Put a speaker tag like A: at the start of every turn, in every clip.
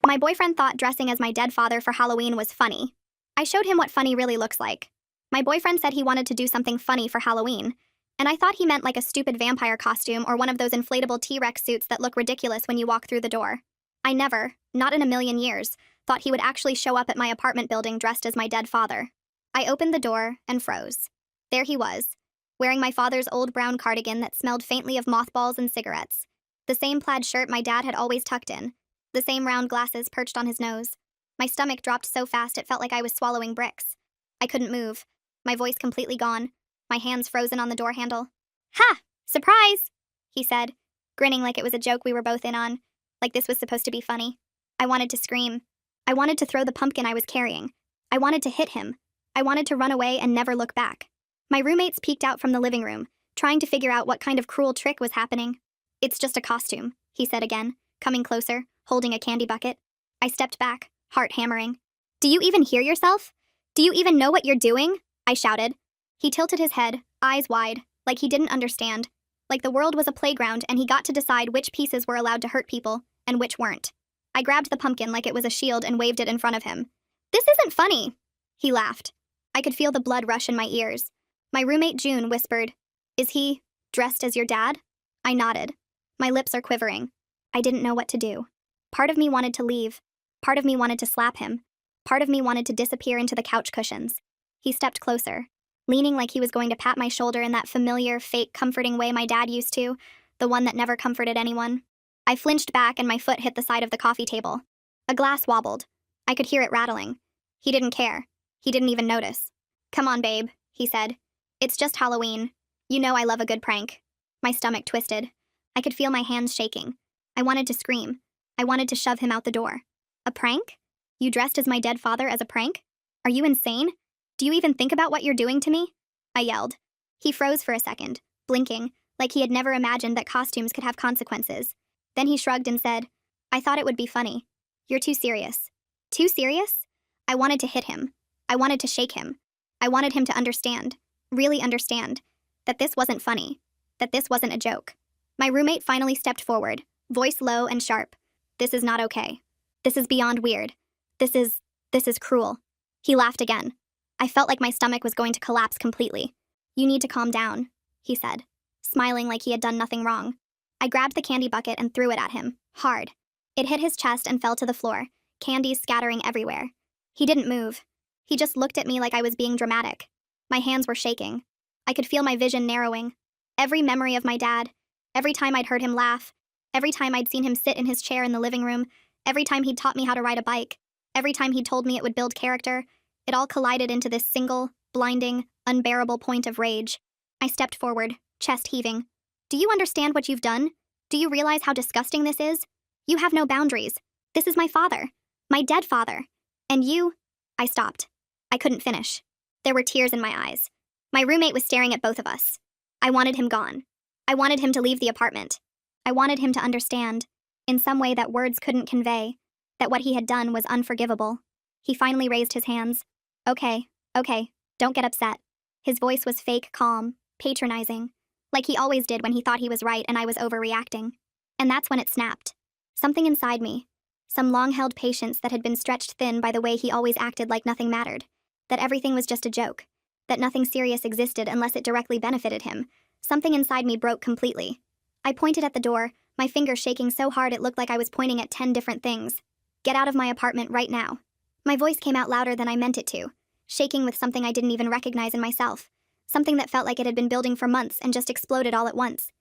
A: My boyfriend thought dressing as my dead father for Halloween was funny. I showed him what funny really looks like. My boyfriend said he wanted to do something funny for Halloween, and I thought he meant like a stupid vampire costume or one of those inflatable T-Rex suits that look ridiculous when you walk through the door. I never, not in a million years, thought he would actually show up at my apartment building dressed as my dead father. I opened the door and froze. There he was, wearing my father's old brown cardigan that smelled faintly of mothballs and cigarettes. The same plaid shirt my dad had always tucked in. The same round glasses perched on his nose. My stomach dropped so fast it felt like I was swallowing bricks. I couldn't move. My voice completely gone. My hands frozen on the door handle. "Ha! Surprise!" he said, grinning like it was a joke we were both in on, like this was supposed to be funny. I wanted to scream. I wanted to throw the pumpkin I was carrying. I wanted to hit him. I wanted to run away and never look back. My roommates peeked out from the living room, trying to figure out what kind of cruel trick was happening. "It's just a costume," he said again, coming closer, holding a candy bucket. I stepped back, heart hammering. "Do you even hear yourself? Do you even know what you're doing?" I shouted. He tilted his head, eyes wide, like he didn't understand. Like the world was a playground and he got to decide which pieces were allowed to hurt people and which weren't. I grabbed the pumpkin like it was a shield and waved it in front of him. "This isn't funny." He laughed. I could feel the blood rush in my ears. My roommate June whispered, "Is he dressed as your dad?" I nodded. My lips are quivering. I didn't know what to do. Part of me wanted to leave. Part of me wanted to slap him. Part of me wanted to disappear into the couch cushions. He stepped closer, leaning like he was going to pat my shoulder in that familiar, fake, comforting way my dad used to, the one that never comforted anyone. I flinched back and my foot hit the side of the coffee table. A glass wobbled. I could hear it rattling. He didn't care. He didn't even notice. "Come on, babe," he said. "It's just Halloween. You know I love a good prank." My stomach twisted. I could feel my hands shaking. I wanted to scream. I wanted to shove him out the door. "A prank? You dressed as my dead father as a prank? Are you insane? Do you even think about what you're doing to me?" I yelled. He froze for a second, blinking, like he had never imagined that costumes could have consequences. Then he shrugged and said, "I thought it would be funny. You're too serious." Too serious? I wanted to hit him. I wanted to shake him. I wanted him to understand, really understand, that this wasn't funny, that this wasn't a joke. My roommate finally stepped forward, voice low and sharp. "This is not okay. This is beyond weird. This is cruel." He laughed again. I felt like my stomach was going to collapse completely. "You need to calm down," he said, smiling like he had done nothing wrong. I grabbed the candy bucket and threw it at him, hard. It hit his chest and fell to the floor, candies scattering everywhere. He didn't move. He just looked at me like I was being dramatic. My hands were shaking. I could feel my vision narrowing. Every memory of my dad, every time I'd heard him laugh, every time I'd seen him sit in his chair in the living room, every time he'd taught me how to ride a bike, every time he'd told me it would build character, it all collided into this single, blinding, unbearable point of rage. I stepped forward, chest heaving. "Do you understand what you've done? Do you realize how disgusting this is? You have no boundaries. This is my father. My dead father. And you—" I stopped. I couldn't finish. There were tears in my eyes. My roommate was staring at both of us. I wanted him gone. I wanted him to leave the apartment. I wanted him to understand, in some way that words couldn't convey, that what he had done was unforgivable. He finally raised his hands. Okay, don't get upset." His voice was fake calm, patronizing, like he always did when he thought he was right and I was overreacting. And that's when it snapped. Something inside me, some long-held patience that had been stretched thin by the way he always acted like nothing mattered, that everything was just a joke, that nothing serious existed unless it directly benefited him. Something inside me broke completely. I pointed at the door, my fingers shaking so hard it looked like I was pointing at 10 different things. "Get out of my apartment right now." My voice came out louder than I meant it to, shaking with something I didn't even recognize in myself, something that felt like it had been building for months and just exploded all at once.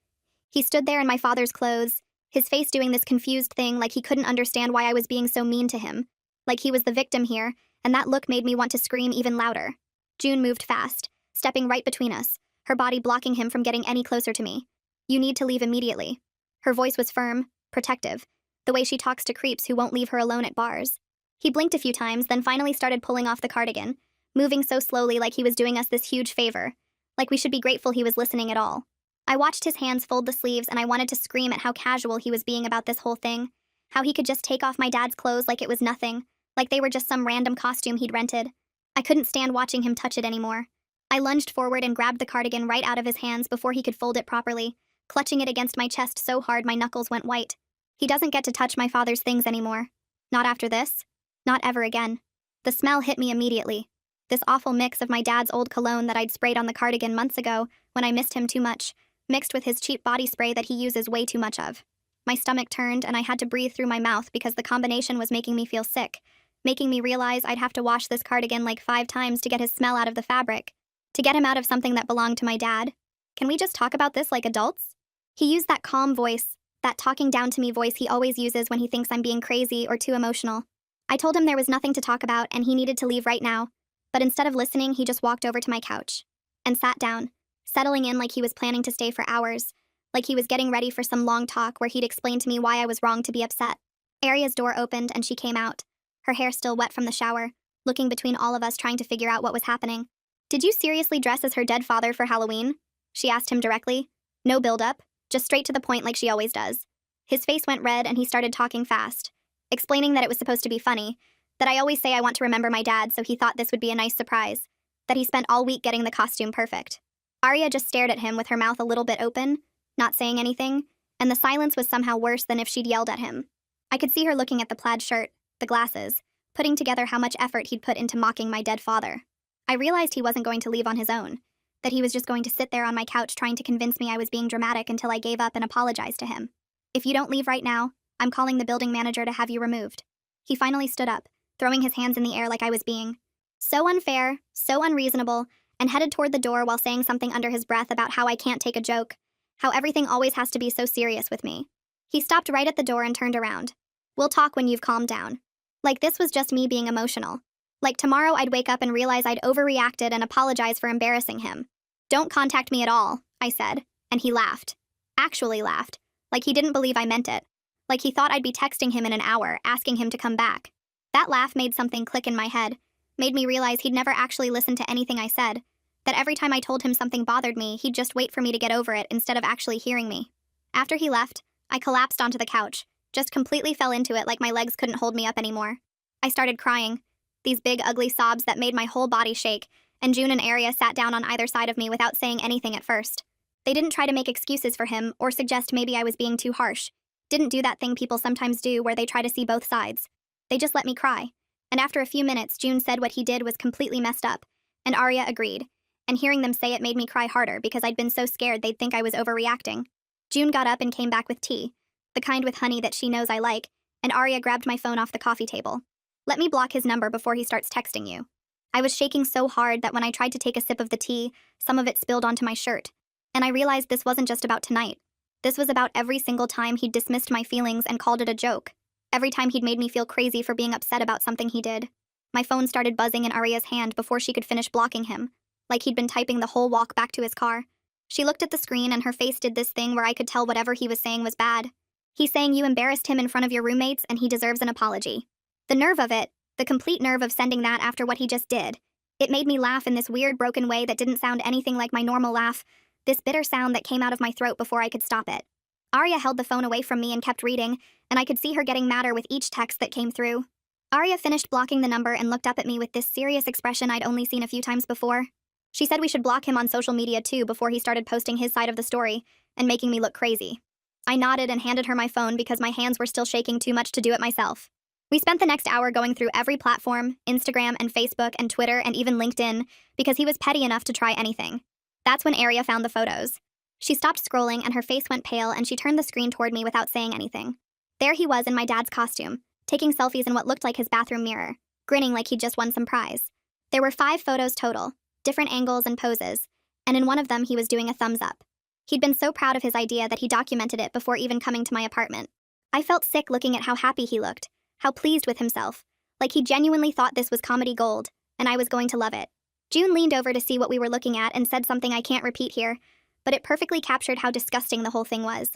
A: He stood there in my father's clothes, his face doing this confused thing like he couldn't understand why I was being so mean to him, like he was the victim here, and that look made me want to scream even louder. June moved fast, stepping right between us, her body blocking him from getting any closer to me. "You need to leave immediately." Her voice was firm, protective, the way she talks to creeps who won't leave her alone at bars. He blinked a few times, then finally started pulling off the cardigan, moving so slowly like he was doing us this huge favor, like we should be grateful he was listening at all. I watched his hands fold the sleeves and I wanted to scream at how casual he was being about this whole thing, how he could just take off my dad's clothes like it was nothing, like they were just some random costume he'd rented. I couldn't stand watching him touch it anymore. I lunged forward and grabbed the cardigan right out of his hands before he could fold it properly, clutching it against my chest so hard my knuckles went white. He doesn't get to touch my father's things anymore. Not after this. Not ever again. The smell hit me immediately. This awful mix of my dad's old cologne that I'd sprayed on the cardigan months ago when I missed him too much, mixed with his cheap body spray that he uses way too much of. My stomach turned and I had to breathe through my mouth because the combination was making me feel sick, making me realize I'd have to wash this cardigan like 5 times to get his smell out of the fabric, to get him out of something that belonged to my dad. Can we just talk about this like adults? He used that calm voice, that talking down to me voice he always uses when he thinks I'm being crazy or too emotional. I told him there was nothing to talk about and he needed to leave right now, but instead of listening, he just walked over to my couch and sat down, settling in like he was planning to stay for hours, like he was getting ready for some long talk where he'd explain to me why I was wrong to be upset. Aria's door opened and she came out, her hair still wet from the shower, looking between all of us trying to figure out what was happening. "Did you seriously dress as her dead father for Halloween?" she asked him directly. No build-up, just straight to the point like she always does. His face went red and he started talking fast, explaining that it was supposed to be funny, that I always say I want to remember my dad, so he thought this would be a nice surprise, that he spent all week getting the costume perfect. Aria just stared at him with her mouth a little bit open, not saying anything, and the silence was somehow worse than if she'd yelled at him. I could see her looking at the plaid shirt, the glasses, putting together how much effort he'd put into mocking my dead father. I realized he wasn't going to leave on his own, that he was just going to sit there on my couch trying to convince me I was being dramatic until I gave up and apologized to him. "If you don't leave right now, I'm calling the building manager to have you removed." He finally stood up, throwing his hands in the air like I was being so unfair, so unreasonable, and headed toward the door while saying something under his breath about how I can't take a joke, how everything always has to be so serious with me. He stopped right at the door and turned around. "We'll talk when you've calmed down." Like this was just me being emotional. Like tomorrow I'd wake up and realize I'd overreacted and apologize for embarrassing him. "Don't contact me at all," I said, and he laughed. Actually laughed, like he didn't believe I meant it. Like he thought I'd be texting him in an hour, asking him to come back. That laugh made something click in my head, made me realize he'd never actually listened to anything I said, that every time I told him something bothered me, he'd just wait for me to get over it instead of actually hearing me. After he left, I collapsed onto the couch, just completely fell into it like my legs couldn't hold me up anymore. I started crying, these big ugly sobs that made my whole body shake, and June and Aria sat down on either side of me without saying anything at first. They didn't try to make excuses for him or suggest maybe I was being too harsh. Didn't do that thing people sometimes do where they try to see both sides. They just let me cry. And after a few minutes, June said what he did was completely messed up, and Aria agreed. And hearing them say it made me cry harder because I'd been so scared they'd think I was overreacting. June got up and came back with tea, the kind with honey that she knows I like, and Aria grabbed my phone off the coffee table. "Let me block his number before he starts texting you." I was shaking so hard that when I tried to take a sip of the tea, some of it spilled onto my shirt. And I realized this wasn't just about tonight. This was about every single time he'd dismissed my feelings and called it a joke. Every time he'd made me feel crazy for being upset about something he did. My phone started buzzing in Aria's hand before she could finish blocking him, like he'd been typing the whole walk back to his car. She looked at the screen and her face did this thing where I could tell whatever he was saying was bad. He's saying you embarrassed him in front of your roommates and he deserves an apology. The nerve of it, the complete nerve of sending that after what he just did. It made me laugh in this weird broken way that didn't sound anything like my normal laugh, this bitter sound that came out of my throat before I could stop it. Aria held the phone away from me and kept reading, and I could see her getting madder with each text that came through. Aria finished blocking the number and looked up at me with this serious expression I'd only seen a few times before. She said we should block him on social media too before he started posting his side of the story and making me look crazy. I nodded and handed her my phone because my hands were still shaking too much to do it myself. We spent the next hour going through every platform, Instagram and Facebook and Twitter and even LinkedIn, because he was petty enough to try anything. That's when Aria found the photos. She stopped scrolling and her face went pale and she turned the screen toward me without saying anything. There he was in my dad's costume, taking selfies in what looked like his bathroom mirror, grinning like he'd just won some prize. There were 5 photos total, different angles and poses, and in one of them he was doing a thumbs up. He'd been so proud of his idea that he documented it before even coming to my apartment. I felt sick looking at how happy he looked, how pleased with himself, like he genuinely thought this was comedy gold, and I was going to love it. June leaned over to see what we were looking at and said something I can't repeat here, but it perfectly captured how disgusting the whole thing was.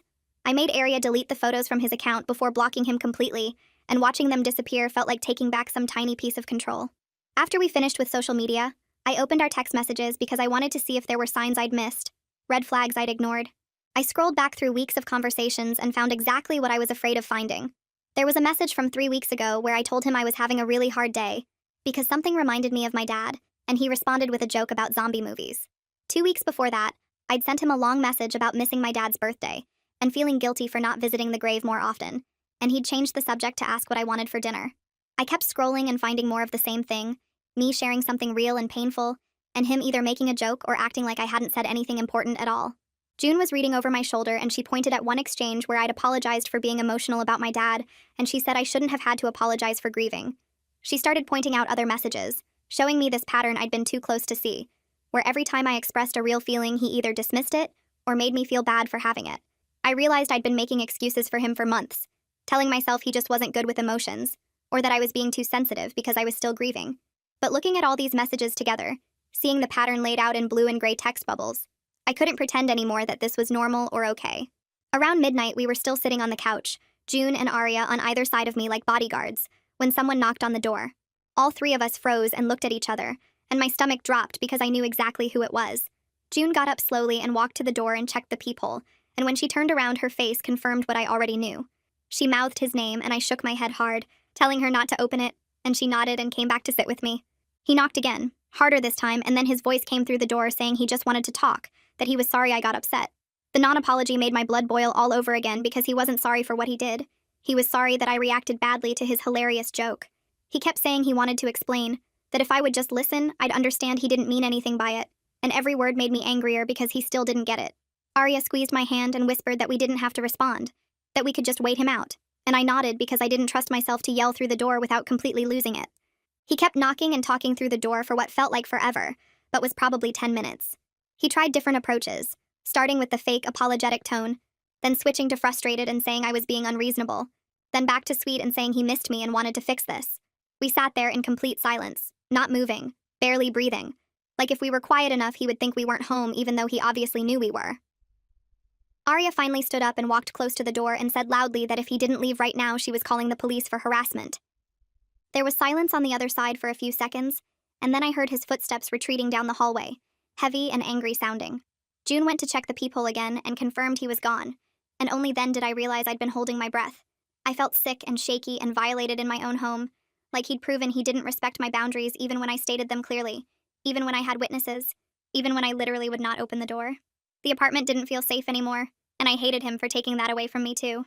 A: I made Aria delete the photos from his account before blocking him completely, and watching them disappear felt like taking back some tiny piece of control. After we finished with social media, I opened our text messages because I wanted to see if there were signs I'd missed, red flags I'd ignored. I scrolled back through weeks of conversations and found exactly what I was afraid of finding. There was a message from 3 weeks ago where I told him I was having a really hard day because something reminded me of my dad, and he responded with a joke about zombie movies. 2 weeks before that, I'd sent him a long message about missing my dad's birthday and feeling guilty for not visiting the grave more often, and he'd changed the subject to ask what I wanted for dinner. I kept scrolling and finding more of the same thing, me sharing something real and painful, and him either making a joke or acting like I hadn't said anything important at all. June was reading over my shoulder and she pointed at one exchange where I'd apologized for being emotional about my dad, and she said I shouldn't have had to apologize for grieving. She started pointing out other messages, showing me this pattern I'd been too close to see, where every time I expressed a real feeling he either dismissed it or made me feel bad for having it. I realized I'd been making excuses for him for months, telling myself he just wasn't good with emotions, or that I was being too sensitive because I was still grieving. But looking at all these messages together, seeing the pattern laid out in blue and gray text bubbles, I couldn't pretend anymore that this was normal or okay. Around midnight, we were still sitting on the couch, June and Arya on either side of me like bodyguards, when someone knocked on the door. All three of us froze and looked at each other, and my stomach dropped because I knew exactly who it was. June got up slowly and walked to the door and checked the peephole, and when she turned around, her face confirmed what I already knew. She mouthed his name, and I shook my head hard, telling her not to open it, and she nodded and came back to sit with me. He knocked again, harder this time, and then his voice came through the door saying he just wanted to talk, that he was sorry I got upset. The non-apology made my blood boil all over again because he wasn't sorry for what he did. He was sorry that I reacted badly to his hilarious joke. He kept saying he wanted to explain, that if I would just listen, I'd understand he didn't mean anything by it, and every word made me angrier because he still didn't get it. Arya squeezed my hand and whispered that we didn't have to respond, that we could just wait him out, and I nodded because I didn't trust myself to yell through the door without completely losing it. He kept knocking and talking through the door for what felt like forever, but was probably 10 minutes. He tried different approaches, starting with the fake apologetic tone, then switching to frustrated and saying I was being unreasonable, then back to sweet and saying he missed me and wanted to fix this. We sat there in complete silence, not moving, barely breathing, like if we were quiet enough he would think we weren't home even though he obviously knew we were. Arya finally stood up and walked close to the door and said loudly that if he didn't leave right now she was calling the police for harassment. There was silence on the other side for a few seconds, and then I heard his footsteps retreating down the hallway, heavy and angry sounding. June went to check the peephole again and confirmed he was gone, and only then did I realize I'd been holding my breath. I felt sick and shaky and violated in my own home, like he'd proven he didn't respect my boundaries even when I stated them clearly, even when I had witnesses, even when I literally would not open the door. The apartment didn't feel safe anymore, and I hated him for taking that away from me too.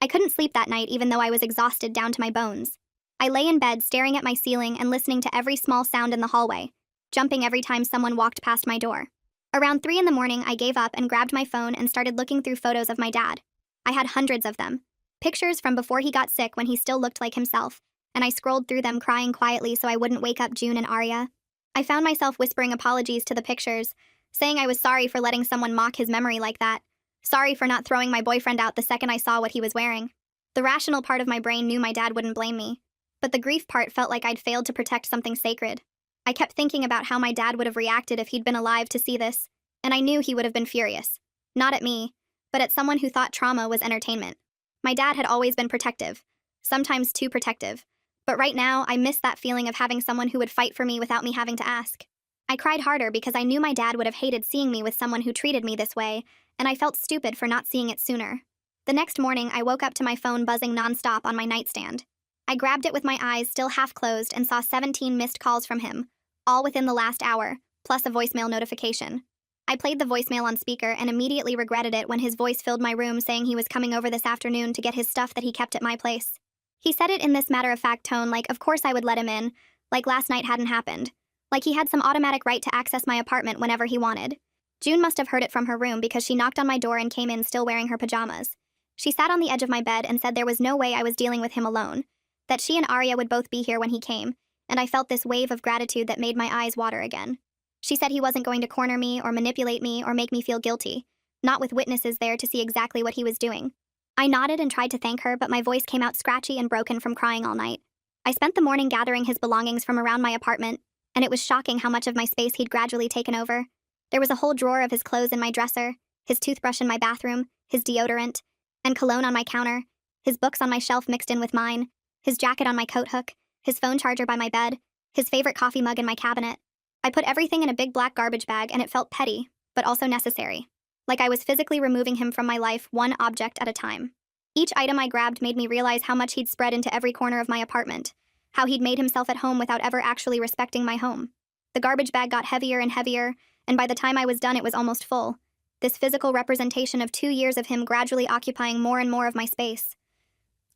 A: I couldn't sleep that night even though I was exhausted down to my bones. I lay in bed staring at my ceiling and listening to every small sound in the hallway, jumping every time someone walked past my door. Around 3 in the morning, I gave up and grabbed my phone and started looking through photos of my dad. I had hundreds of them. Pictures from before he got sick when he still looked like himself, and I scrolled through them crying quietly so I wouldn't wake up June and Arya. I found myself whispering apologies to the pictures, saying I was sorry for letting someone mock his memory like that, sorry for not throwing my boyfriend out the second I saw what he was wearing. The rational part of my brain knew my dad wouldn't blame me, but the grief part felt like I'd failed to protect something sacred. I kept thinking about how my dad would have reacted if he'd been alive to see this, and I knew he would have been furious. Not at me, but at someone who thought trauma was entertainment. My dad had always been protective, sometimes too protective, but right now I missed that feeling of having someone who would fight for me without me having to ask. I cried harder because I knew my dad would have hated seeing me with someone who treated me this way, and I felt stupid for not seeing it sooner. The next morning, I woke up to my phone buzzing nonstop on my nightstand. I grabbed it with my eyes still half closed and saw 17 missed calls from him, all within the last hour, plus a voicemail notification. I played the voicemail on speaker and immediately regretted it when his voice filled my room saying he was coming over this afternoon to get his stuff that he kept at my place. He said it in this matter-of-fact tone like of course I would let him in, like last night hadn't happened, like he had some automatic right to access my apartment whenever he wanted. June must have heard it from her room because she knocked on my door and came in still wearing her pajamas. She sat on the edge of my bed and said there was no way I was dealing with him alone, that she and Arya would both be here when he came, and I felt this wave of gratitude that made my eyes water again. She said he wasn't going to corner me or manipulate me or make me feel guilty, not with witnesses there to see exactly what he was doing. I nodded and tried to thank her, but my voice came out scratchy and broken from crying all night. I spent the morning gathering his belongings from around my apartment, and it was shocking how much of my space he'd gradually taken over. There was a whole drawer of his clothes in my dresser, his toothbrush in my bathroom, his deodorant, and cologne on my counter, his books on my shelf mixed in with mine, his jacket on my coat hook, his phone charger by my bed, his favorite coffee mug in my cabinet. I put everything in a big black garbage bag and it felt petty, but also necessary. Like I was physically removing him from my life one object at a time. Each item I grabbed made me realize how much he'd spread into every corner of my apartment, how he'd made himself at home without ever actually respecting my home. The garbage bag got heavier and heavier, and by the time I was done it was almost full. This physical representation of 2 years of him gradually occupying more and more of my space.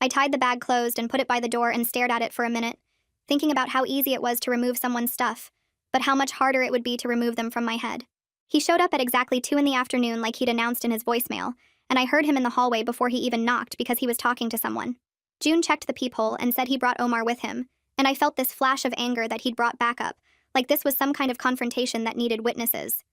A: I tied the bag closed and put it by the door and stared at it for a minute, thinking about how easy it was to remove someone's stuff, but how much harder it would be to remove them from my head. He showed up at exactly 2 in the afternoon like he'd announced in his voicemail, and I heard him in the hallway before he even knocked because he was talking to someone. June checked the peephole and said he brought Omar with him, and I felt this flash of anger that he'd brought back up, like this was some kind of confrontation that needed witnesses.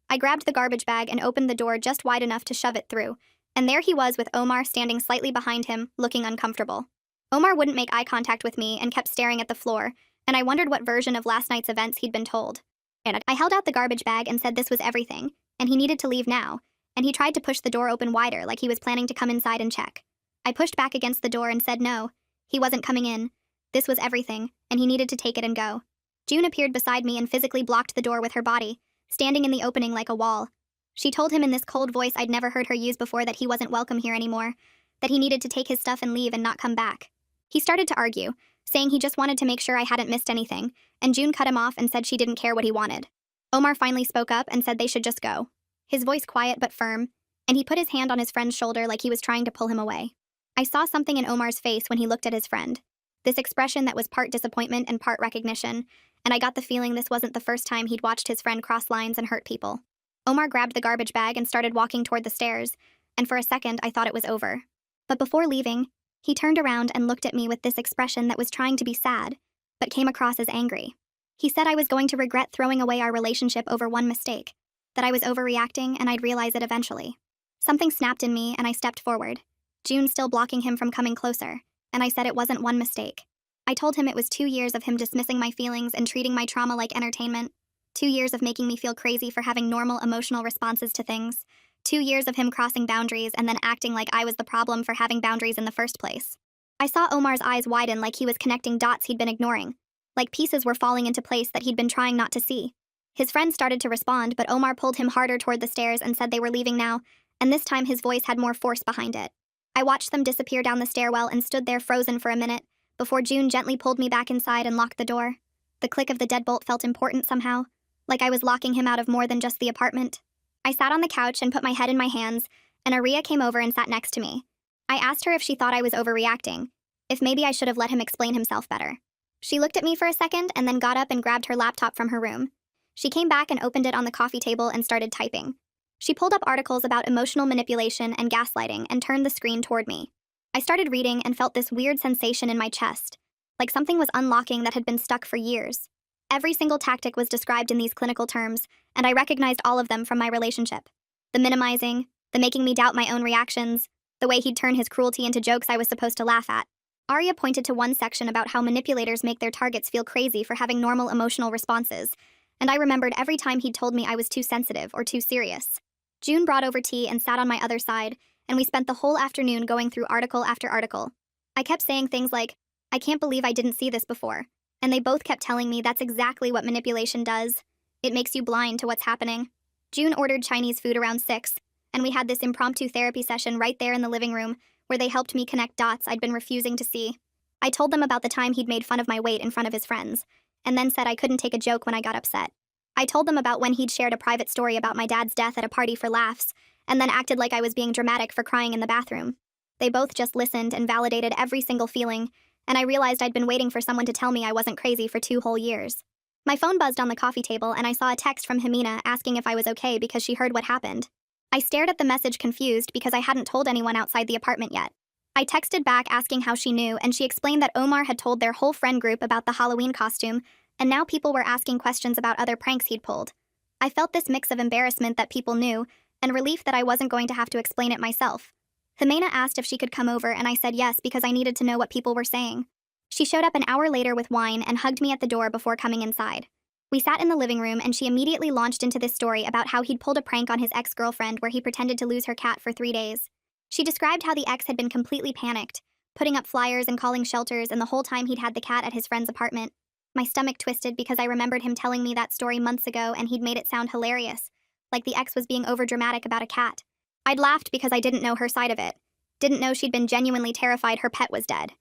A: I grabbed the garbage bag and opened the door just wide enough to shove it through, and there he was with Omar standing slightly behind him, looking uncomfortable. Omar wouldn't make eye contact with me and kept staring at the floor, and I wondered what version of last night's events he'd been told. And I held out the garbage bag and said this was everything, and he needed to leave now, and he tried to push the door open wider like he was planning to come inside and check. I pushed back against the door and said no, he wasn't coming in. This was everything, and he needed to take it and go. June appeared beside me and physically blocked the door with her body, standing in the opening like a wall. She told him in this cold voice I'd never heard her use before that he wasn't welcome here anymore, that he needed to take his stuff and leave and not come back. He started to argue, saying he just wanted to make sure I hadn't missed anything, and June cut him off and said she didn't care what he wanted. Omar finally spoke up and said they should just go. His voice quiet but firm, and he put his hand on his friend's shoulder like he was trying to pull him away. I saw something in Omar's face when he looked at his friend. This expression that was part disappointment and part recognition, and I got the feeling this wasn't the first time he'd watched his friend cross lines and hurt people. Omar grabbed the garbage bag and started walking toward the stairs, and for a second I thought it was over. But before leaving, he turned around and looked at me with this expression that was trying to be sad, but came across as angry. He said I was going to regret throwing away our relationship over one mistake, that I was overreacting and I'd realize it eventually. Something snapped in me and I stepped forward, June still blocking him from coming closer, and I said it wasn't one mistake. I told him it was 2 years of him dismissing my feelings and treating my trauma like entertainment, 2 years of making me feel crazy for having normal emotional responses to things, 2 years of him crossing boundaries and then acting like I was the problem for having boundaries in the first place. I saw Omar's eyes widen like he was connecting dots he'd been ignoring, like pieces were falling into place that he'd been trying not to see. His friend started to respond, but Omar pulled him harder toward the stairs and said they were leaving now, and this time his voice had more force behind it. I watched them disappear down the stairwell and stood there frozen for a minute, before June gently pulled me back inside and locked the door. The click of the deadbolt felt important somehow, like I was locking him out of more than just the apartment. I sat on the couch and put my head in my hands, and Aria came over and sat next to me. I asked her if she thought I was overreacting, if maybe I should have let him explain himself better. She looked at me for a second and then got up and grabbed her laptop from her room. She came back and opened it on the coffee table and started typing. She pulled up articles about emotional manipulation and gaslighting and turned the screen toward me. I started reading and felt this weird sensation in my chest, like something was unlocking that had been stuck for years. Every single tactic was described in these clinical terms, and I recognized all of them from my relationship. The minimizing, the making me doubt my own reactions, the way he'd turn his cruelty into jokes I was supposed to laugh at. Arya pointed to one section about how manipulators make their targets feel crazy for having normal emotional responses, and I remembered every time he'd told me I was too sensitive or too serious. June brought over tea and sat on my other side, and we spent the whole afternoon going through article after article. I kept saying things like, I can't believe I didn't see this before, and they both kept telling me that's exactly what manipulation does. It makes you blind to what's happening. June ordered Chinese food around 6, and we had this impromptu therapy session right there in the living room, where they helped me connect dots I'd been refusing to see. I told them about the time he'd made fun of my weight in front of his friends, and then said I couldn't take a joke when I got upset. I told them about when he'd shared a private story about my dad's death at a party for laughs, and then acted like I was being dramatic for crying in the bathroom. They both just listened and validated every single feeling, and I realized I'd been waiting for someone to tell me I wasn't crazy for 2 whole years. My phone buzzed on the coffee table and I saw a text from Himina asking if I was okay because she heard what happened. I stared at the message confused because I hadn't told anyone outside the apartment yet. I texted back asking how she knew, and she explained that Omar had told their whole friend group about the Halloween costume, and now people were asking questions about other pranks he'd pulled. I felt this mix of embarrassment that people knew, and relief that I wasn't going to have to explain it myself. Jimena asked if she could come over, and I said yes because I needed to know what people were saying. She showed up an hour later with wine and hugged me at the door before coming inside. We sat in the living room, and she immediately launched into this story about how he'd pulled a prank on his ex-girlfriend where he pretended to lose her cat for 3 days. She described how the ex had been completely panicked, putting up flyers and calling shelters, and the whole time he'd had the cat at his friend's apartment. My stomach twisted because I remembered him telling me that story months ago, and he'd made it sound hilarious, like the ex was being overdramatic about a cat. I'd laughed because I didn't know her side of it. Didn't know she'd been genuinely terrified her pet was dead.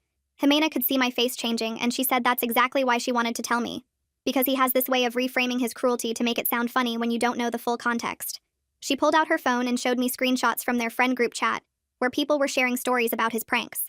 A: Jimena could see my face changing, and she said that's exactly why she wanted to tell me. Because he has this way of reframing his cruelty to make it sound funny when you don't know the full context. She pulled out her phone and showed me screenshots from their friend group chat, where people were sharing stories about his pranks.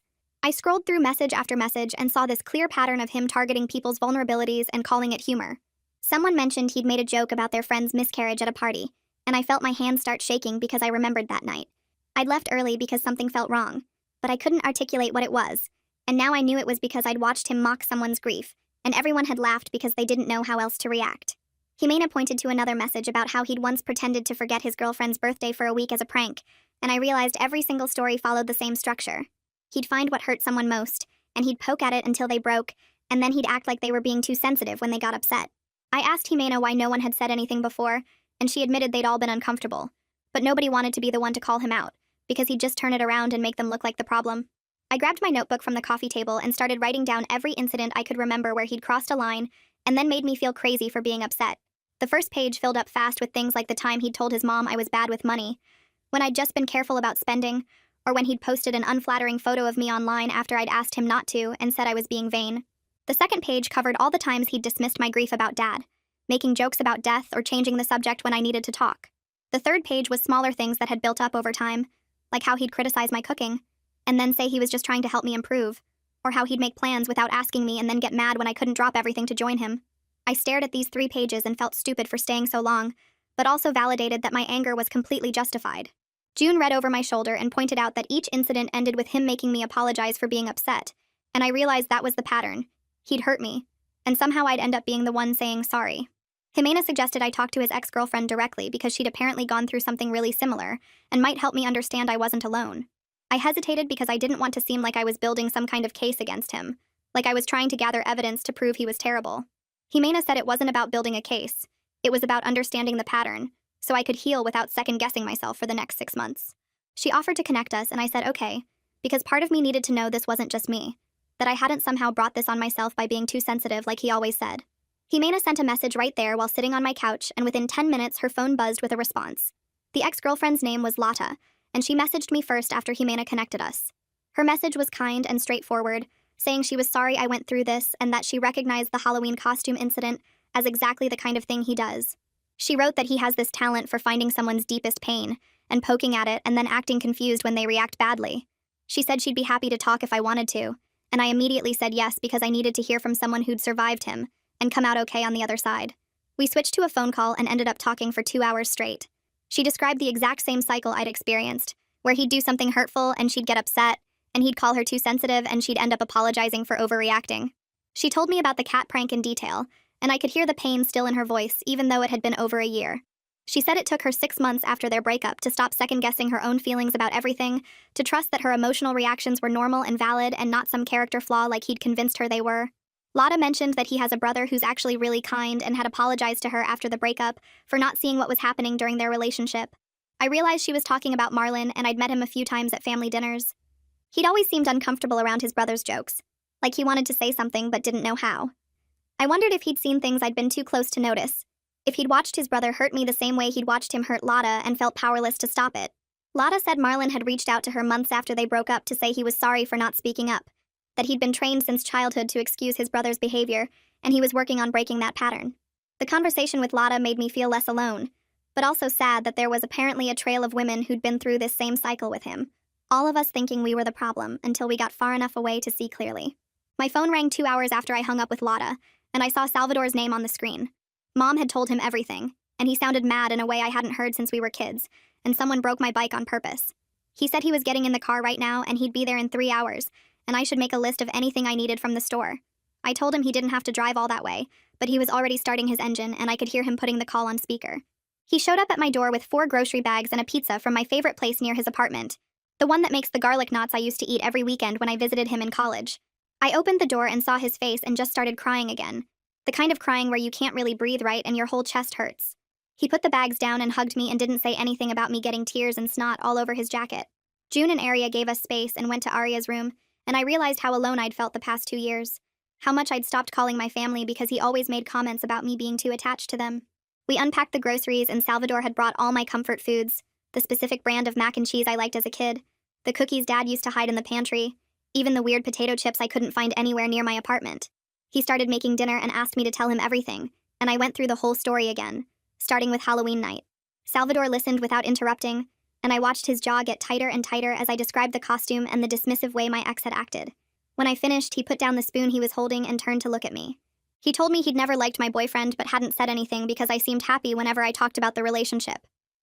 A: I scrolled through message after message and saw this clear pattern of him targeting people's vulnerabilities and calling it humor. Someone mentioned he'd made a joke about their friend's miscarriage at a party, and I felt my hands start shaking because I remembered that night. I'd left early because something felt wrong, but I couldn't articulate what it was, and now I knew it was because I'd watched him mock someone's grief, and everyone had laughed because they didn't know how else to react. Jimena pointed to another message about how he'd once pretended to forget his girlfriend's birthday for a week as a prank, and I realized every single story followed the same structure. He'd find what hurt someone most, and he'd poke at it until they broke, and then he'd act like they were being too sensitive when they got upset. I asked Jimena why no one had said anything before, and she admitted they'd all been uncomfortable. But nobody wanted to be the one to call him out, because he'd just turn it around and make them look like the problem. I grabbed my notebook from the coffee table and started writing down every incident I could remember where he'd crossed a line, and then made me feel crazy for being upset. The first page filled up fast with things like the time he'd told his mom I was bad with money, when I'd just been careful about spending, or when he'd posted an unflattering photo of me online after I'd asked him not to and said I was being vain. The second page covered all the times he'd dismissed my grief about Dad, making jokes about death or changing the subject when I needed to talk. The third page was smaller things that had built up over time, like how he'd criticize my cooking, and then say he was just trying to help me improve, or how he'd make plans without asking me and then get mad when I couldn't drop everything to join him. I stared at these 3 pages and felt stupid for staying so long, but also validated that my anger was completely justified. June read over my shoulder and pointed out that each incident ended with him making me apologize for being upset, and I realized that was the pattern. He'd hurt me, and somehow I'd end up being the one saying sorry. Jimena suggested I talk to his ex-girlfriend directly because she'd apparently gone through something really similar and might help me understand I wasn't alone. I hesitated because I didn't want to seem like I was building some kind of case against him, like I was trying to gather evidence to prove he was terrible. Jimena said it wasn't about building a case. It was about understanding the pattern, so I could heal without second-guessing myself for the next 6 months. She offered to connect us, and I said okay, because part of me needed to know this wasn't just me, that I hadn't somehow brought this on myself by being too sensitive like he always said. Jimena sent a message right there while sitting on my couch, and within 10 minutes her phone buzzed with a response. The ex-girlfriend's name was Lotta, and she messaged me first after Jimena connected us. Her message was kind and straightforward, saying she was sorry I went through this and that she recognized the Halloween costume incident as exactly the kind of thing he does. She wrote that he has this talent for finding someone's deepest pain and poking at it and then acting confused when they react badly. She said she'd be happy to talk if I wanted to, and I immediately said yes because I needed to hear from someone who'd survived him and come out okay on the other side. We switched to a phone call and ended up talking for 2 hours straight. She described the exact same cycle I'd experienced, where he'd do something hurtful and she'd get upset, and he'd call her too sensitive and she'd end up apologizing for overreacting. She told me about the cat prank in detail, and I could hear the pain still in her voice even though it had been over a year. She said it took her 6 months after their breakup to stop second-guessing her own feelings about everything, to trust that her emotional reactions were normal and valid and not some character flaw like he'd convinced her they were. Lotta mentioned that he has a brother who's actually really kind and had apologized to her after the breakup for not seeing what was happening during their relationship. I realized she was talking about Marlon, and I'd met him a few times at family dinners. He'd always seemed uncomfortable around his brother's jokes, like he wanted to say something but didn't know how. I wondered if he'd seen things I'd been too close to notice, if he'd watched his brother hurt me the same way he'd watched him hurt Lotta and felt powerless to stop it. Lotta said Marlon had reached out to her months after they broke up to say he was sorry for not speaking up, that he'd been trained since childhood to excuse his brother's behavior, and he was working on breaking that pattern. The conversation with Lotta made me feel less alone, but also sad that there was apparently a trail of women who'd been through this same cycle with him, all of us thinking we were the problem until we got far enough away to see clearly. My phone rang 2 hours after I hung up with Lotta, and I saw Salvador's name on the screen. Mom had told him everything, and he sounded mad in a way I hadn't heard since we were kids, and someone broke my bike on purpose. He said he was getting in the car right now and he'd be there in 3 hours, and I should make a list of anything I needed from the store. I told him he didn't have to drive all that way, but he was already starting his engine and I could hear him putting the call on speaker. He showed up at my door with 4 grocery bags and a pizza from my favorite place near his apartment, the one that makes the garlic knots I used to eat every weekend when I visited him in college. I opened the door and saw his face and just started crying again, the kind of crying where you can't really breathe right and your whole chest hurts. He put the bags down and hugged me and didn't say anything about me getting tears and snot all over his jacket. June and Arya gave us space and went to Arya's room, and I realized how alone I'd felt the past 2 years, how much I'd stopped calling my family because he always made comments about me being too attached to them. We unpacked the groceries and Salvador had brought all my comfort foods, the specific brand of mac and cheese I liked as a kid, the cookies Dad used to hide in the pantry, even the weird potato chips I couldn't find anywhere near my apartment. He started making dinner and asked me to tell him everything, and I went through the whole story again, starting with Halloween night. Salvador listened without interrupting, and I watched his jaw get tighter and tighter as I described the costume and the dismissive way my ex had acted. When I finished, he put down the spoon he was holding and turned to look at me. He told me he'd never liked my boyfriend but hadn't said anything because I seemed happy whenever I talked about the relationship.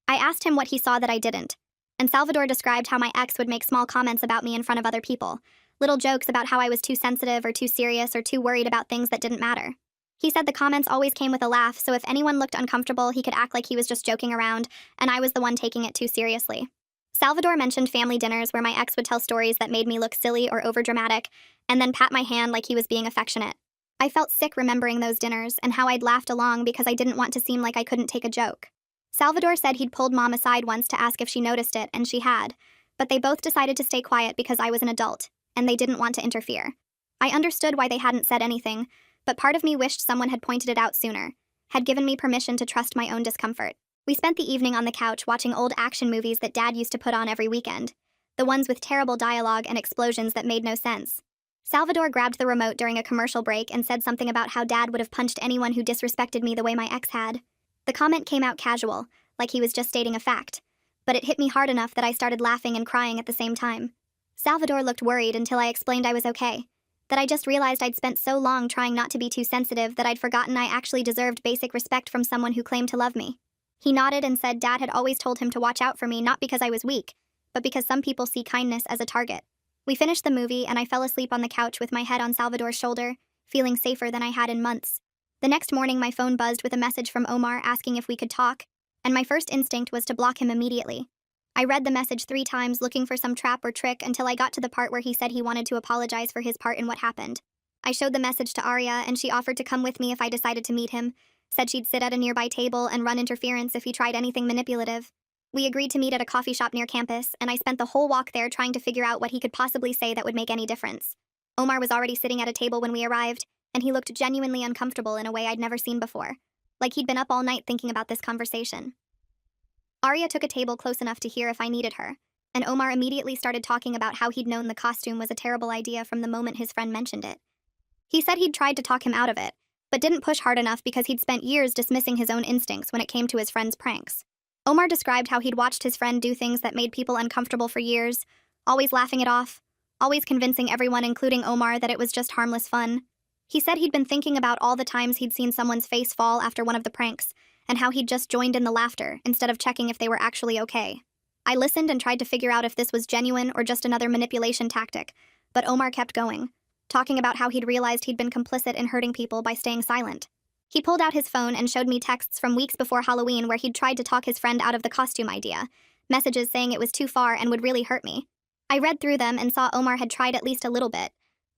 A: I asked him what he saw that I didn't, and Salvador described how my ex would make small comments about me in front of other people, little jokes about how I was too sensitive or too serious or too worried about things that didn't matter. He said the comments always came with a laugh, so if anyone looked uncomfortable, he could act like he was just joking around, and I was the one taking it too seriously. Salvador mentioned family dinners where my ex would tell stories that made me look silly or overdramatic, and then pat my hand like he was being affectionate. I felt sick remembering those dinners and how I'd laughed along because I didn't want to seem like I couldn't take a joke. Salvador said he'd pulled Mom aside once to ask if she noticed it, and she had, but they both decided to stay quiet because I was an adult, and they didn't want to interfere. I understood why they hadn't said anything, but part of me wished someone had pointed it out sooner, had given me permission to trust my own discomfort. We spent the evening on the couch watching old action movies that Dad used to put on every weekend, the ones with terrible dialogue and explosions that made no sense. Salvador grabbed the remote during a commercial break and said something about how Dad would have punched anyone who disrespected me the way my ex had. The comment came out casual, like he was just stating a fact, but it hit me hard enough that I started laughing and crying at the same time. Salvador looked worried until I explained I was okay, that I just realized I'd spent so long trying not to be too sensitive that I'd forgotten I actually deserved basic respect from someone who claimed to love me. He nodded and said Dad had always told him to watch out for me, not because I was weak, but because some people see kindness as a target. We finished the movie and I fell asleep on the couch with my head on Salvador's shoulder, feeling safer than I had in months. The next morning my phone buzzed with a message from Omar asking if we could talk, and my first instinct was to block him immediately. I read the message 3 times looking for some trap or trick until I got to the part where he said he wanted to apologize for his part in what happened. I showed the message to Arya and she offered to come with me if I decided to meet him, said she'd sit at a nearby table and run interference if he tried anything manipulative. We agreed to meet at a coffee shop near campus, and I spent the whole walk there trying to figure out what he could possibly say that would make any difference. Omar was already sitting at a table when we arrived, and he looked genuinely uncomfortable in a way I'd never seen before, like he'd been up all night thinking about this conversation. Arya took a table close enough to hear if I needed her, and Omar immediately started talking about how he'd known the costume was a terrible idea from the moment his friend mentioned it. He said he'd tried to talk him out of it, but didn't push hard enough because he'd spent years dismissing his own instincts when it came to his friend's pranks. Omar described how he'd watched his friend do things that made people uncomfortable for years, always laughing it off, always convincing everyone, including Omar, that it was just harmless fun. He said he'd been thinking about all the times he'd seen someone's face fall after one of the pranks, and how he'd just joined in the laughter instead of checking if they were actually okay. I listened and tried to figure out if this was genuine or just another manipulation tactic, but Omar kept going, talking about how he'd realized he'd been complicit in hurting people by staying silent. He pulled out his phone and showed me texts from weeks before Halloween where he'd tried to talk his friend out of the costume idea, messages saying it was too far and would really hurt me. I read through them and saw Omar had tried at least a little bit,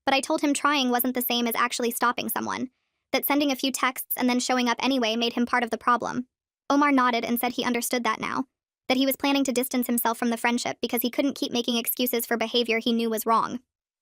A: but I told him trying wasn't the same as actually stopping someone, that sending a few texts and then showing up anyway made him part of the problem. Omar nodded and said he understood that now, that he was planning to distance himself from the friendship because he couldn't keep making excuses for behavior he knew was wrong.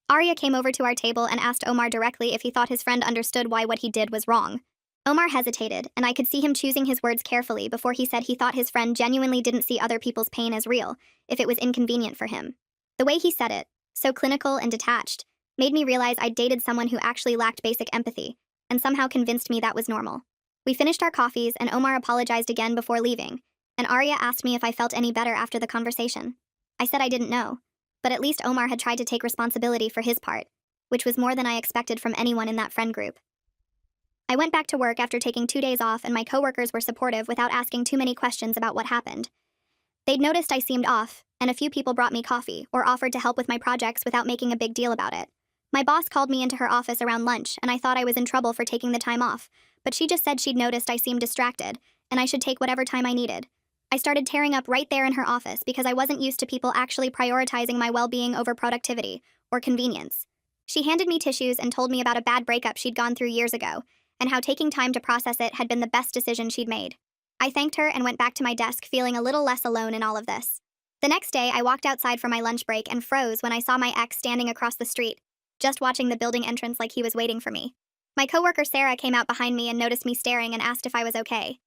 A: Arya came over to our table and asked Omar directly if he thought his friend understood why what he did was wrong. Omar hesitated, and I could see him choosing his words carefully before he said he thought his friend genuinely didn't see other people's pain as real, if it was inconvenient for him. The way he said it, so clinical and detached, made me realize I'd dated someone who actually lacked basic empathy, and somehow convinced me that was normal. We finished our coffees, and Omar apologized again before leaving, and Arya asked me if I felt any better after the conversation. I said I didn't know, but at least Omar had tried to take responsibility for his part, which was more than I expected from anyone in that friend group. I went back to work after taking 2 days off, and my coworkers were supportive without asking too many questions about what happened. They'd noticed I seemed off, and a few people brought me coffee or offered to help with my projects without making a big deal about it. My boss called me into her office around lunch, and I thought I was in trouble for taking the time off, but she just said she'd noticed I seemed distracted, and I should take whatever time I needed. I started tearing up right there in her office because I wasn't used to people actually prioritizing my well-being over productivity or convenience. She handed me tissues and told me about a bad breakup she'd gone through years ago, and how taking time to process it had been the best decision she'd made. I thanked her and went back to my desk feeling a little less alone in all of this. The next day, I walked outside for my lunch break and froze when I saw my ex standing across the street, just watching the building entrance like he was waiting for me. My coworker Sarah came out behind me and noticed me staring and asked if I was okay.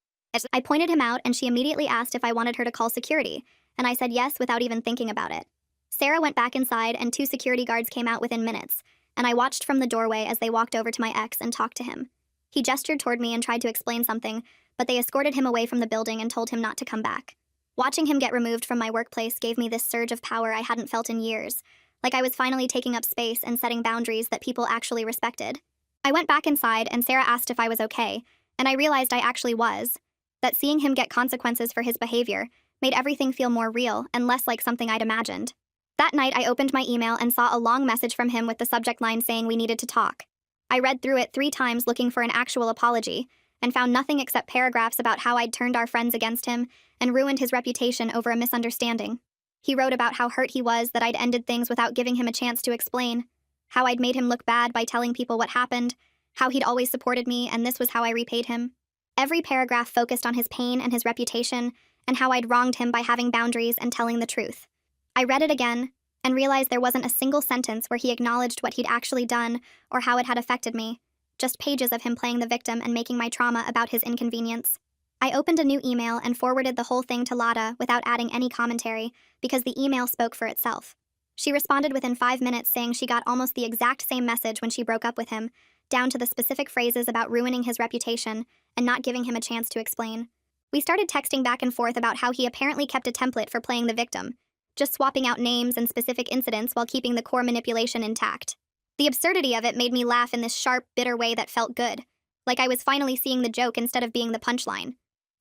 A: I pointed him out and she immediately asked if I wanted her to call security, and I said yes without even thinking about it. Sarah went back inside and 2 security guards came out within minutes, and I watched from the doorway as they walked over to my ex and talked to him. He gestured toward me and tried to explain something, but they escorted him away from the building and told him not to come back. Watching him get removed from my workplace gave me this surge of power I hadn't felt in years, like I was finally taking up space and setting boundaries that people actually respected. I went back inside and Sarah asked if I was okay, and I realized I actually was. That seeing him get consequences for his behavior made everything feel more real and less like something I'd imagined. That night, I opened my email and saw a long message from him with the subject line saying we needed to talk. I read through it 3 times looking for an actual apology, and found nothing except paragraphs about how I'd turned our friends against him and ruined his reputation over a misunderstanding. He wrote about how hurt he was that I'd ended things without giving him a chance to explain, how I'd made him look bad by telling people what happened, how he'd always supported me and this was how I repaid him. Every paragraph focused on his pain and his reputation, and how I'd wronged him by having boundaries and telling the truth. I read it again, and realized there wasn't a single sentence where he acknowledged what he'd actually done or how it had affected me, just pages of him playing the victim and making my trauma about his inconvenience. I opened a new email and forwarded the whole thing to Lada without adding any commentary, because the email spoke for itself. She responded within 5 minutes saying she got almost the exact same message when she broke up with him, down to the specific phrases about ruining his reputation and not giving him a chance to explain. We started texting back and forth about how he apparently kept a template for playing the victim, just swapping out names and specific incidents while keeping the core manipulation intact. The absurdity of it made me laugh in this sharp, bitter way that felt good, like I was finally seeing the joke instead of being the punchline.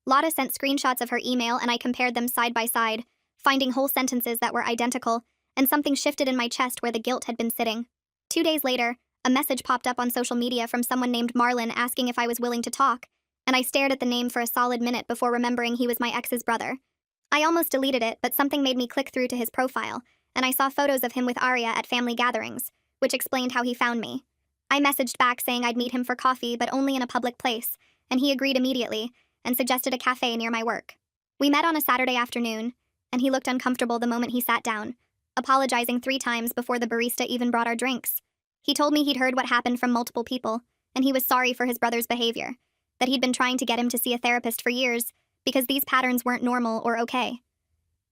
A: Lada sent screenshots of her email and I compared them side by side, finding whole sentences that were identical, and something shifted in my chest where the guilt had been sitting. 2 days later, a message popped up on social media from someone named Marlon asking if I was willing to talk, and I stared at the name for a solid minute before remembering he was my ex's brother. I almost deleted it, but something made me click through to his profile, and I saw photos of him with Arya at family gatherings, which explained how he found me. I messaged back saying I'd meet him for coffee, but only in a public place, and he agreed immediately and suggested a cafe near my work. We met on a Saturday afternoon, and he looked uncomfortable the moment he sat down, apologizing 3 times before the barista even brought our drinks. He told me he'd heard what happened from multiple people, and he was sorry for his brother's behavior, that he'd been trying to get him to see a therapist for years because these patterns weren't normal or okay.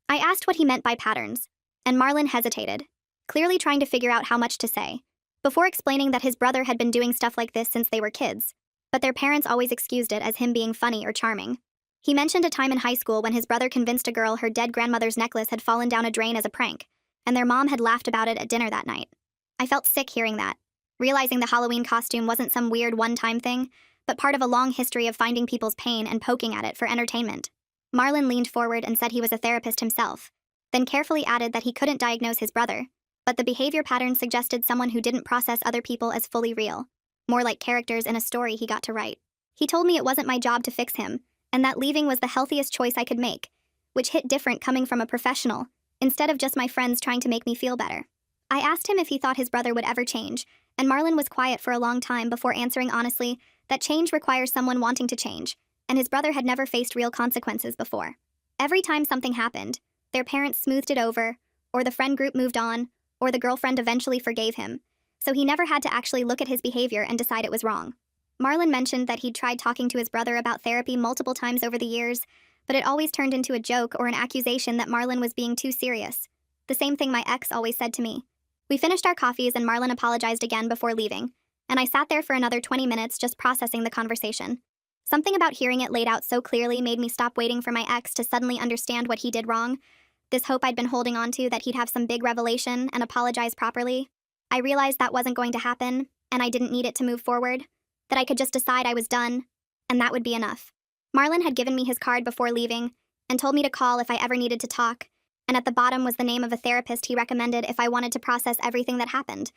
A: I asked what he meant by patterns, and Marlon hesitated, clearly trying to figure out how much to say, before explaining that his brother had been doing stuff like this since they were kids, but their parents always excused it as him being funny or charming. He mentioned a time in high school when his brother convinced a girl her dead grandmother's necklace had fallen down a drain as a prank, and their mom had laughed about it at dinner that night. I felt sick hearing that, realizing the Halloween costume wasn't some weird one-time thing, but part of a long history of finding people's pain and poking at it for entertainment. Marlon leaned forward and said he was a therapist himself, then carefully added that he couldn't diagnose his brother, but the behavior pattern suggested someone who didn't process other people as fully real, more like characters in a story he got to write. He told me it wasn't my job to fix him, and that leaving was the healthiest choice I could make, which hit different coming from a professional, instead of just my friends trying to make me feel better. I asked him if he thought his brother would ever change, and Marlon was quiet for a long time before answering honestly that change requires someone wanting to change, and his brother had never faced real consequences before. Every time something happened, their parents smoothed it over, or the friend group moved on, or the girlfriend eventually forgave him, so he never had to actually look at his behavior and decide it was wrong. Marlon mentioned that he'd tried talking to his brother about therapy multiple times over the years, but it always turned into a joke or an accusation that Marlon was being too serious. The same thing my ex always said to me. We finished our coffees and Marlon apologized again before leaving, and I sat there for another 20 minutes just processing the conversation. Something about hearing it laid out so clearly made me stop waiting for my ex to suddenly understand what he did wrong, this hope I'd been holding on to that he'd have some big revelation and apologize properly. I realized that wasn't going to happen, and I didn't need it to move forward, that I could just decide I was done, and that would be enough. Marlon had given me his card before leaving, and told me to call if I ever needed to talk, and at the bottom was the name of a therapist he recommended if I wanted to process everything that happened.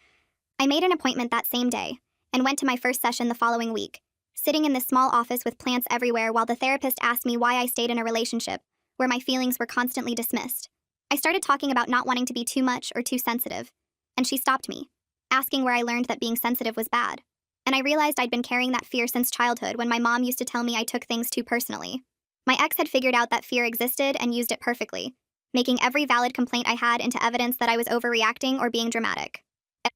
A: I made an appointment that same day, and went to my first session the following week, sitting in this small office with plants everywhere while the therapist asked me why I stayed in a relationship where my feelings were constantly dismissed. I started talking about not wanting to be too much or too sensitive, and she stopped me, asking where I learned that being sensitive was bad. And I realized I'd been carrying that fear since childhood when my mom used to tell me I took things too personally. My ex had figured out that fear existed and used it perfectly, making every valid complaint I had into evidence that I was overreacting or being dramatic.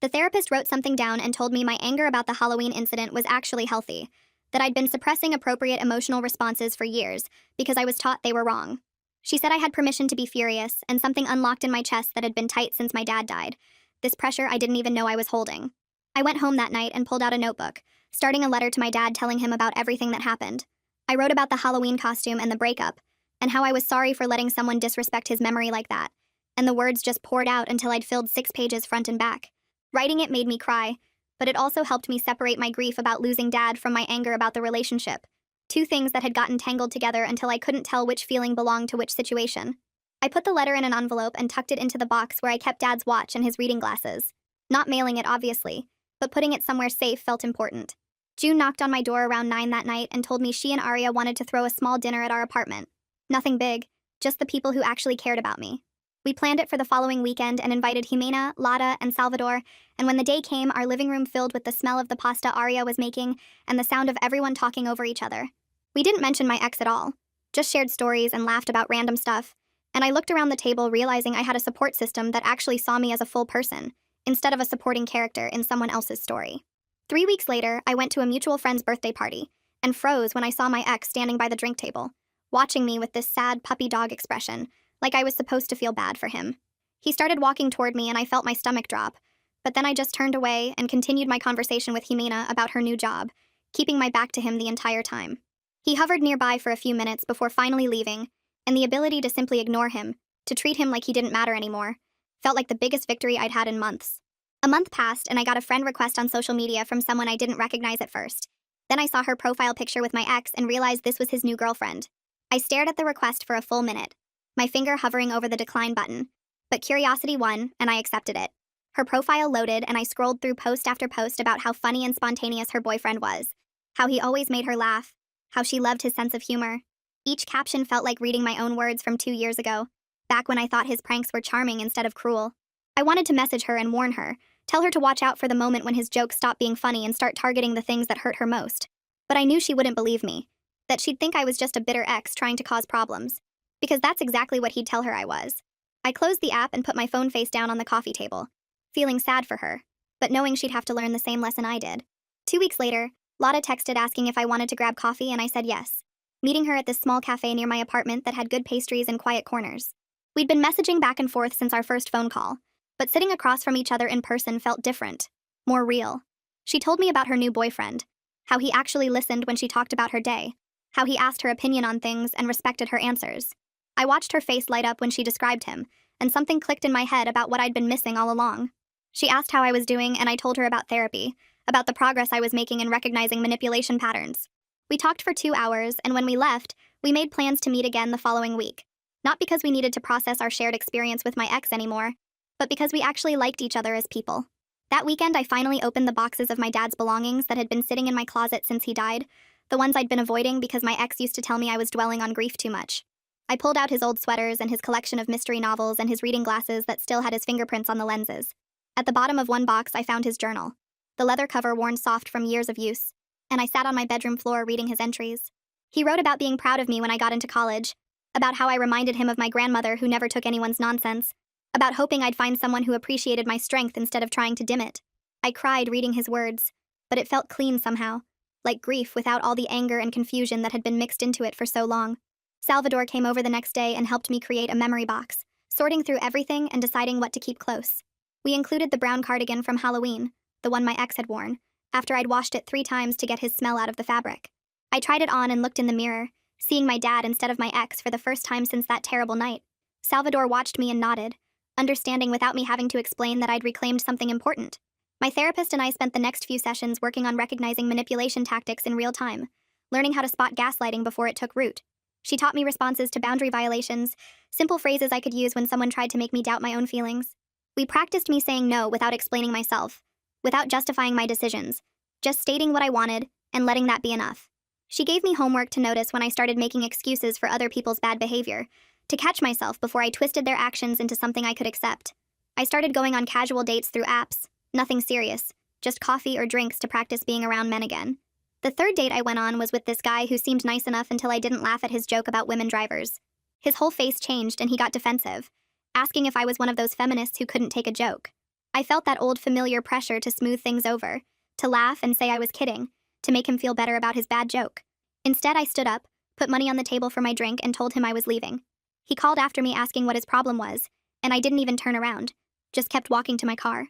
A: The therapist wrote something down and told me my anger about the Halloween incident was actually healthy, that I'd been suppressing appropriate emotional responses for years because I was taught they were wrong. She said I had permission to be furious, and something unlocked in my chest that had been tight since my dad died, this pressure I didn't even know I was holding. I went home that night and pulled out a notebook, starting a letter to my dad telling him about everything that happened. I wrote about the Halloween costume and the breakup, and how I was sorry for letting someone disrespect his memory like that, and the words just poured out until I'd filled 6 pages front and back. Writing it made me cry, but it also helped me separate my grief about losing Dad from my anger about the relationship, two things that had gotten tangled together until I couldn't tell which feeling belonged to which situation. I put the letter in an envelope and tucked it into the box where I kept Dad's watch and his reading glasses. Not mailing it, obviously, but putting it somewhere safe felt important. June knocked on my door around 9 that night and told me she and Arya wanted to throw a small dinner at our apartment. Nothing big, just the people who actually cared about me. We planned it for the following weekend and invited Jimena, Lada, and Salvador, and when the day came, our living room filled with the smell of the pasta Arya was making and the sound of everyone talking over each other. We didn't mention my ex at all, just shared stories and laughed about random stuff, and I looked around the table realizing I had a support system that actually saw me as a full person, instead of a supporting character in someone else's story. 3 weeks later, I went to a mutual friend's birthday party, and froze when I saw my ex standing by the drink table, watching me with this sad puppy dog expression, like I was supposed to feel bad for him. He started walking toward me and I felt my stomach drop, but then I just turned away and continued my conversation with Jimena about her new job, keeping my back to him the entire time. He hovered nearby for a few minutes before finally leaving, and the ability to simply ignore him, to treat him like he didn't matter anymore, felt like the biggest victory I'd had in months. A month passed and I got a friend request on social media from someone I didn't recognize at first. Then I saw her profile picture with my ex and realized this was his new girlfriend. I stared at the request for a full minute, my finger hovering over the decline button, but curiosity won and I accepted it. Her profile loaded and I scrolled through post after post about how funny and spontaneous her boyfriend was, how he always made her laugh, how she loved his sense of humor. Each caption felt like reading my own words from 2 years ago, back when I thought his pranks were charming instead of cruel. I wanted to message her and warn her, tell her to watch out for the moment when his jokes stop being funny and start targeting the things that hurt her most. But I knew she wouldn't believe me, that she'd think I was just a bitter ex trying to cause problems, because that's exactly what he'd tell her I was. I closed the app and put my phone face down on the coffee table, feeling sad for her, but knowing she'd have to learn the same lesson I did. 2 weeks later, Lotta texted asking if I wanted to grab coffee and I said yes, meeting her at this small cafe near my apartment that had good pastries and quiet corners. We'd been messaging back and forth since our first phone call, but sitting across from each other in person felt different, more real. She told me about her new boyfriend, how he actually listened when she talked about her day, how he asked her opinion on things and respected her answers. I watched her face light up when she described him, and something clicked in my head about what I'd been missing all along. She asked how I was doing and I told her about therapy, about the progress I was making in recognizing manipulation patterns. We talked for 2 hours, and when we left, we made plans to meet again the following week. Not because we needed to process our shared experience with my ex anymore, but because we actually liked each other as people. That weekend, I finally opened the boxes of my dad's belongings that had been sitting in my closet since he died, the ones I'd been avoiding because my ex used to tell me I was dwelling on grief too much. I pulled out his old sweaters and his collection of mystery novels and his reading glasses that still had his fingerprints on the lenses. At the bottom of one box, I found his journal, the leather cover worn soft from years of use, and I sat on my bedroom floor reading his entries. He wrote about being proud of me when I got into college, about how I reminded him of my grandmother who never took anyone's nonsense, about hoping I'd find someone who appreciated my strength instead of trying to dim it. I cried reading his words, but it felt clean somehow, like grief without all the anger and confusion that had been mixed into it for so long. Salvador came over the next day and helped me create a memory box, sorting through everything and deciding what to keep close. We included the brown cardigan from Halloween, the one my ex had worn, after I'd washed it 3 times to get his smell out of the fabric. I tried it on and looked in the mirror, seeing my dad instead of my ex for the first time since that terrible night. Salvador watched me and nodded, understanding without me having to explain that I'd reclaimed something important. My therapist and I spent the next few sessions working on recognizing manipulation tactics in real time, learning how to spot gaslighting before it took root. She taught me responses to boundary violations, simple phrases I could use when someone tried to make me doubt my own feelings. We practiced me saying no without explaining myself, without justifying my decisions, just stating what I wanted and letting that be enough. She gave me homework to notice when I started making excuses for other people's bad behavior, to catch myself before I twisted their actions into something I could accept. I started going on casual dates through apps, nothing serious, just coffee or drinks to practice being around men again. The 3rd date I went on was with this guy who seemed nice enough until I didn't laugh at his joke about women drivers. His whole face changed and he got defensive, asking if I was one of those feminists who couldn't take a joke. I felt that old familiar pressure to smooth things over, to laugh and say I was kidding, to make him feel better about his bad joke. Instead, I stood up, put money on the table for my drink, and told him I was leaving. He called after me asking what his problem was, and I didn't even turn around, just kept walking to my car.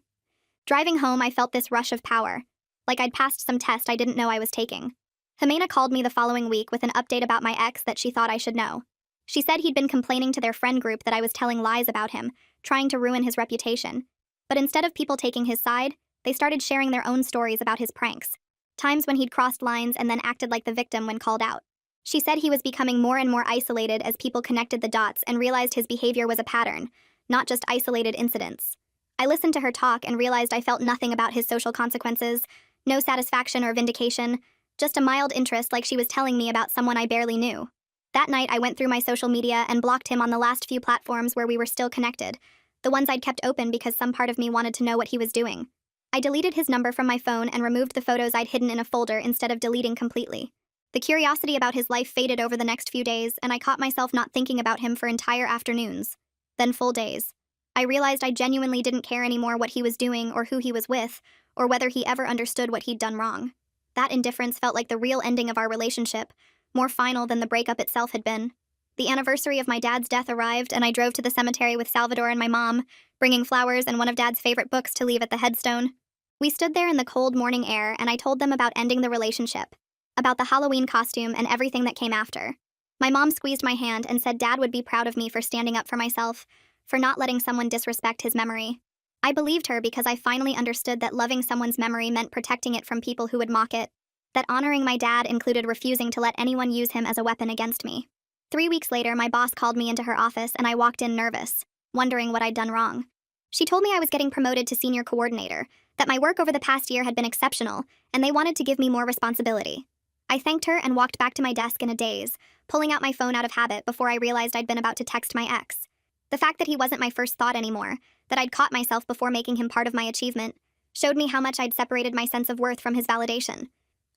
A: Driving home, I felt this rush of power, like I'd passed some test I didn't know I was taking. Jimena called me the following week with an update about my ex that she thought I should know. She said he'd been complaining to their friend group that I was telling lies about him, trying to ruin his reputation. But instead of people taking his side, they started sharing their own stories about his pranks, times when he'd crossed lines and then acted like the victim when called out. She said he was becoming more and more isolated as people connected the dots and realized his behavior was a pattern, not just isolated incidents. I listened to her talk and realized I felt nothing about his social consequences, no satisfaction or vindication, just a mild interest like she was telling me about someone I barely knew. That night, I went through my social media and blocked him on the last few platforms where we were still connected, the ones I'd kept open because some part of me wanted to know what he was doing. I deleted his number from my phone and removed the photos I'd hidden in a folder instead of deleting completely. The curiosity about his life faded over the next few days, and I caught myself not thinking about him for entire afternoons, then full days. I realized I genuinely didn't care anymore what he was doing or who he was with, or whether he ever understood what he'd done wrong. That indifference felt like the real ending of our relationship, more final than the breakup itself had been. The anniversary of my dad's death arrived, and I drove to the cemetery with Salvador and my mom, bringing flowers and one of Dad's favorite books to leave at the headstone. We stood there in the cold morning air, and I told them about ending the relationship, about the Halloween costume and everything that came after. My mom squeezed my hand and said Dad would be proud of me for standing up for myself, for not letting someone disrespect his memory. I believed her because I finally understood that loving someone's memory meant protecting it from people who would mock it, that honoring my dad included refusing to let anyone use him as a weapon against me. 3 weeks later, my boss called me into her office and I walked in nervous, wondering what I'd done wrong. She told me I was getting promoted to senior coordinator, that my work over the past year had been exceptional, and they wanted to give me more responsibility. I thanked her and walked back to my desk in a daze, pulling out my phone out of habit before I realized I'd been about to text my ex. The fact that he wasn't my first thought anymore, that I'd caught myself before making him part of my achievement, showed me how much I'd separated my sense of worth from his validation.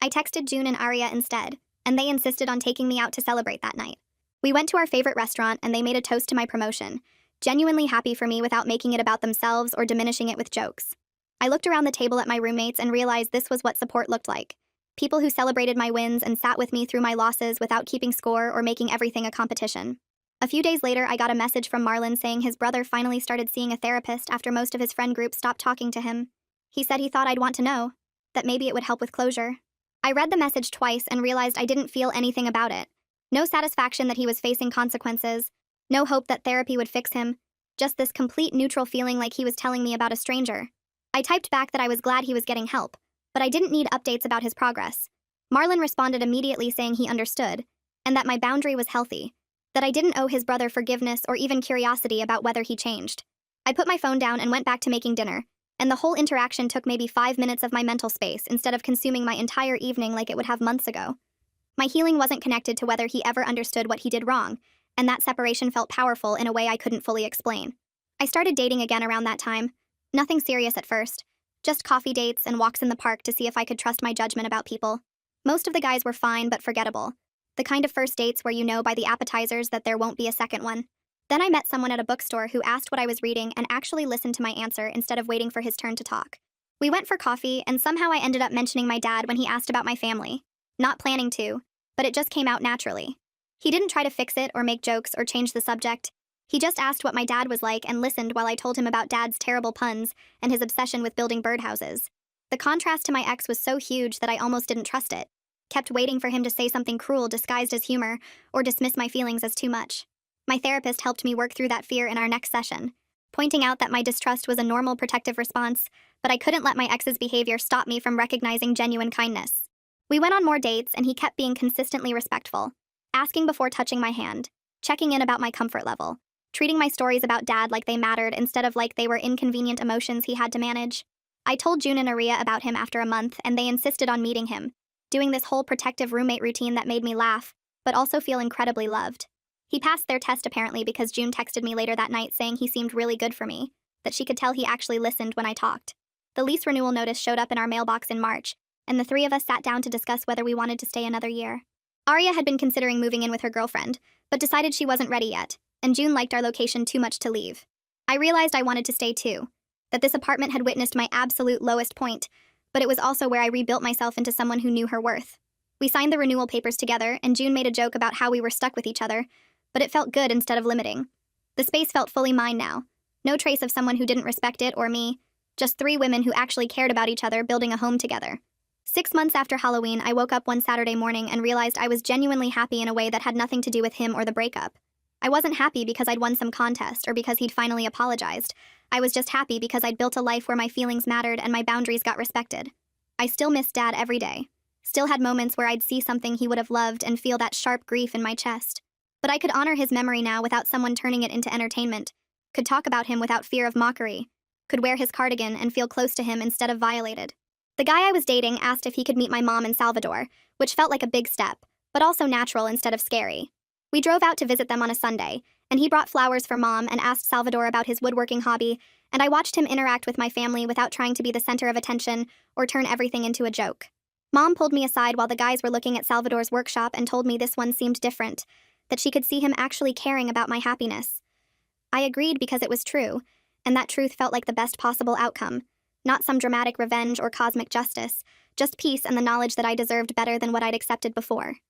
A: I texted June and Aria instead, and they insisted on taking me out to celebrate that night. We went to our favorite restaurant and they made a toast to my promotion, genuinely happy for me without making it about themselves or diminishing it with jokes. I looked around the table at my roommates and realized this was what support looked like. People who celebrated my wins and sat with me through my losses without keeping score or making everything a competition. A few days later, I got a message from Marlon saying his brother finally started seeing a therapist after most of his friend group stopped talking to him. He said he thought I'd want to know, that maybe it would help with closure. I read the message twice and realized I didn't feel anything about it. No satisfaction that he was facing consequences, no hope that therapy would fix him, just this complete neutral feeling like he was telling me about a stranger. I typed back that I was glad he was getting help, but I didn't need updates about his progress. Marlon responded immediately saying he understood, and that my boundary was healthy, that I didn't owe his brother forgiveness or even curiosity about whether he changed. I put my phone down and went back to making dinner, and the whole interaction took maybe 5 minutes of my mental space instead of consuming my entire evening like it would have months ago. My healing wasn't connected to whether he ever understood what he did wrong, and that separation felt powerful in a way I couldn't fully explain. I started dating again around that time. Nothing serious at first, just coffee dates and walks in the park to see if I could trust my judgment about people. Most of the guys were fine but forgettable. The kind of first dates where you know by the appetizers that there won't be a second one. Then I met someone at a bookstore who asked what I was reading and actually listened to my answer instead of waiting for his turn to talk. We went for coffee, and somehow I ended up mentioning my dad when he asked about my family. Not planning to, but it just came out naturally. He didn't try to fix it or make jokes or change the subject. He just asked what my dad was like and listened while I told him about Dad's terrible puns and his obsession with building birdhouses. The contrast to my ex was so huge that I almost didn't trust it. Kept waiting for him to say something cruel disguised as humor or dismiss my feelings as too much. My therapist helped me work through that fear in our next session, pointing out that my distrust was a normal protective response, but I couldn't let my ex's behavior stop me from recognizing genuine kindness. We went on more dates, and he kept being consistently respectful, asking before touching my hand, checking in about my comfort level, treating my stories about Dad like they mattered instead of like they were inconvenient emotions he had to manage. I told June and Aria about him after a month, and they insisted on meeting him, doing this whole protective roommate routine that made me laugh, but also feel incredibly loved. He passed their test apparently because June texted me later that night saying he seemed really good for me, that she could tell he actually listened when I talked. The lease renewal notice showed up in our mailbox in March, and the three of us sat down to discuss whether we wanted to stay another year. Aria had been considering moving in with her girlfriend, but decided she wasn't ready yet, and June liked our location too much to leave. I realized I wanted to stay too, that this apartment had witnessed my absolute lowest point, but it was also where I rebuilt myself into someone who knew her worth. We signed the renewal papers together, and June made a joke about how we were stuck with each other, but it felt good instead of limiting. The space felt fully mine now. No trace of someone who didn't respect it or me, just 3 women who actually cared about each other building a home together. 6 months after Halloween, I woke up one Saturday morning and realized I was genuinely happy in a way that had nothing to do with him or the breakup. I wasn't happy because I'd won some contest or because he'd finally apologized. I was just happy because I'd built a life where my feelings mattered and my boundaries got respected. I still missed Dad every day. Still had moments where I'd see something he would have loved and feel that sharp grief in my chest. But I could honor his memory now without someone turning it into entertainment, could talk about him without fear of mockery, could wear his cardigan and feel close to him instead of violated. The guy I was dating asked if he could meet my mom in Salvador, which felt like a big step, but also natural instead of scary. We drove out to visit them on a Sunday, and he brought flowers for Mom and asked Salvador about his woodworking hobby, and I watched him interact with my family without trying to be the center of attention or turn everything into a joke. Mom pulled me aside while the guys were looking at Salvador's workshop and told me this one seemed different, that she could see him actually caring about my happiness. I agreed because it was true, and that truth felt like the best possible outcome. Not some dramatic revenge or cosmic justice, just peace and the knowledge that I deserved better than what I'd accepted before.